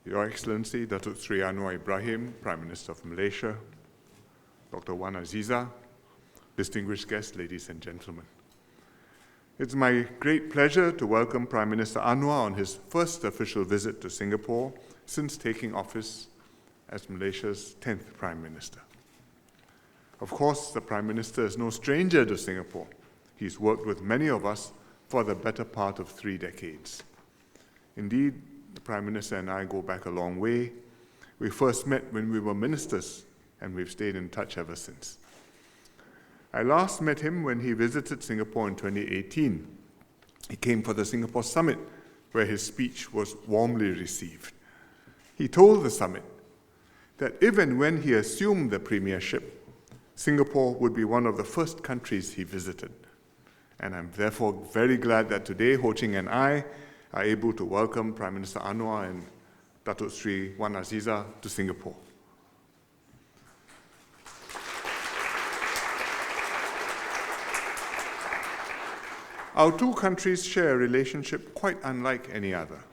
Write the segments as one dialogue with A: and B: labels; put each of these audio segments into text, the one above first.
A: Your Excellency, Datuk Seri Anwar Ibrahim, Prime Minister of Malaysia, Dr. Wan Azizah, distinguished guests, ladies and gentlemen. It's my great pleasure to welcome Prime Minister Anwar on his first official visit to Singapore since taking office as Malaysia's 10th Prime Minister. Of course, the Prime Minister is no stranger to Singapore. He's worked with many of us for the better part of 3 decades. Indeed, the Prime Minister and I go back a long way. We first met when we were ministers, and we've stayed in touch ever since. I last met him when he visited Singapore in 2018. He came for the Singapore Summit, where his speech was warmly received. He told the summit that if and when he assumed the premiership, Singapore would be one of the first countries he visited. And I'm therefore very glad that today Ho Ching and I are able to welcome Prime Minister Anwar and Datuk Seri Wan Azizah to Singapore. Our two countries share a relationship quite unlike any other.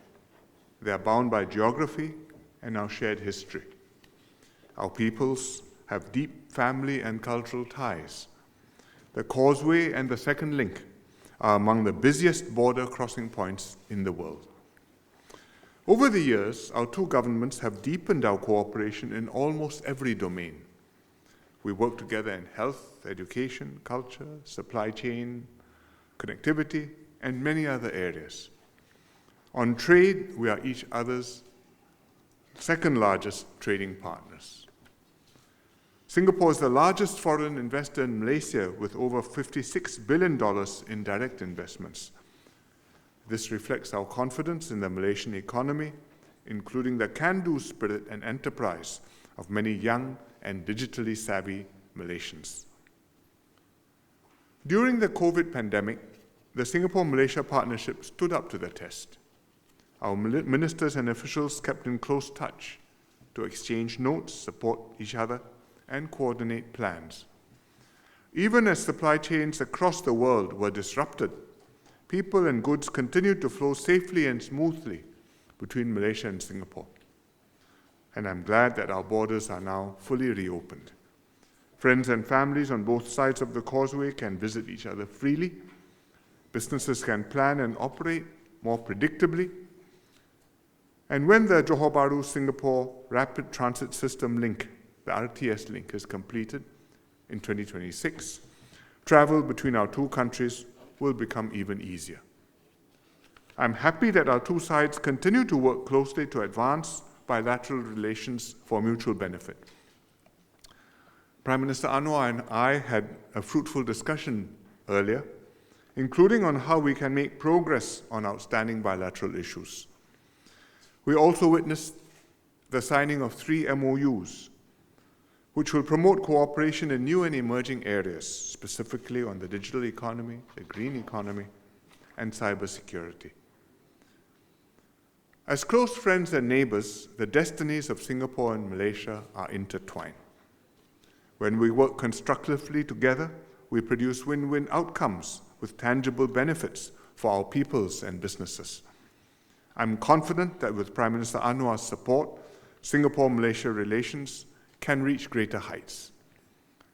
A: They are bound by geography and our shared history. Our peoples have deep family and cultural ties. The Causeway and the Second Link are among the busiest border crossing points in the world. Over the years, our two governments have deepened our cooperation in almost every domain. We work together in health, education, culture, supply chain, connectivity, and many other areas. On trade, we are each other's second largest trading partners. Singapore is the largest foreign investor in Malaysia with over $56 billion in direct investments. This reflects our confidence in the Malaysian economy, including the can-do spirit and enterprise of many young and digitally savvy Malaysians. During the COVID pandemic, the Singapore-Malaysia partnership stood up to the test. Our ministers and officials kept in close touch to exchange notes, support each other, and coordinate plans. Even as supply chains across the world were disrupted, people and goods continued to flow safely and smoothly between Malaysia and Singapore. And I'm glad that our borders are now fully reopened. Friends and families on both sides of the Causeway can visit each other freely. Businesses can plan and operate more predictably. And when the Johor Bahru-Singapore Rapid Transit System link, the RTS link, is completed in 2026, travel between our two countries will become even easier. I'm happy that our two sides continue to work closely to advance bilateral relations for mutual benefit. Prime Minister Anwar and I had a fruitful discussion earlier, including on how we can make progress on outstanding bilateral issues. We also witnessed the signing of 3 MOUs, which will promote cooperation in new and emerging areas, specifically on the digital economy, the green economy, and cybersecurity. As close friends and neighbors, the destinies of Singapore and Malaysia are intertwined. When we work constructively together, we produce win-win outcomes with tangible benefits for our peoples and businesses. I'm confident that with Prime Minister Anwar's support, Singapore-Malaysia relations can reach greater heights.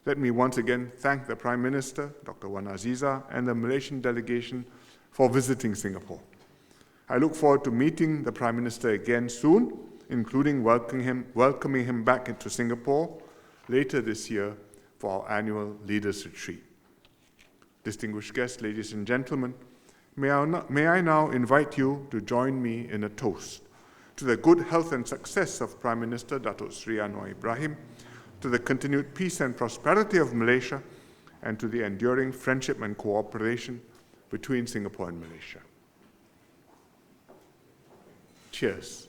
A: Let me once again thank the Prime Minister, Dr. Wan Azizah, and the Malaysian delegation for visiting Singapore. I look forward to meeting the Prime Minister again soon, including welcoming him back into Singapore later this year for our annual Leaders Retreat. Distinguished guests, ladies and gentlemen, may I now invite you to join me in a toast to the good health and success of Prime Minister Datuk Seri Anwar Ibrahim, to the continued peace and prosperity of Malaysia, and to the enduring friendship and cooperation between Singapore and Malaysia. Cheers.